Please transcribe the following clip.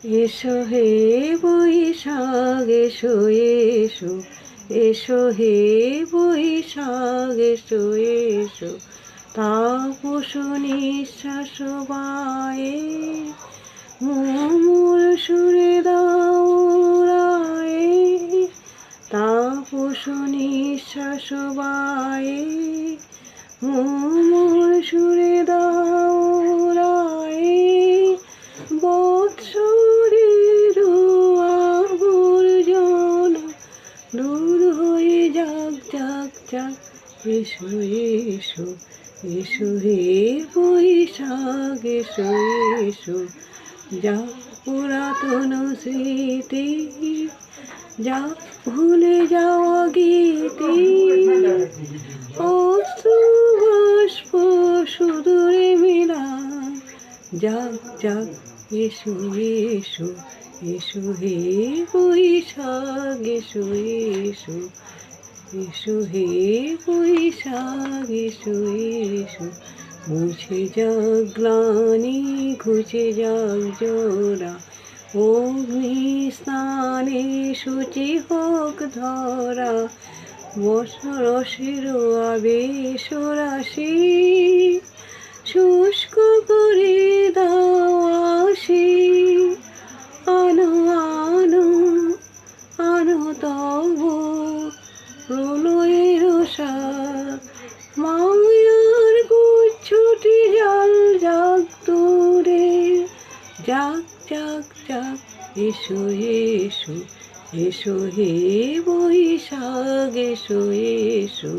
এসো হে বৈশাখ এসো এসো, এসো হে বৈশাখ এসো এসো, তাপস নিঃশ্বাস বায়ে মুমুর সুরে দাও রায়ে, তাপস নিঃশ্বাস বায়ে মুমুর সুরে দাও রায়ে, বৎসরের আবর্জনা দূর হয়ে যাক যাক যাক, এসো এসো, এসো হে বৈশাখ এসো এসো, যা পুরাতন স্মৃতি, যা ভুলে যাওয়া গীতি, অশ্রু বাষ্প সুদূরে মেলা, যাক যাক এসো এসো, এসো হে বৈশাখ এসো এসো, এসো হে বৈশাখ এসো এসো, মুছে যাক গ্লানি ঘুচে যাক জোড়া, অগ্নি স্নানে সূচি হোক ধরা, বসরসের আবেশ রাশি শুষ্ক করে দাও আসি, আনো আনো আনো তব প্রলয়ের সাথ, মায়ার গুচ্ছটি জল যাক দূরে, যাক যাক যাক এসো এসো, এসো হে বৈশাখ এসো এসো।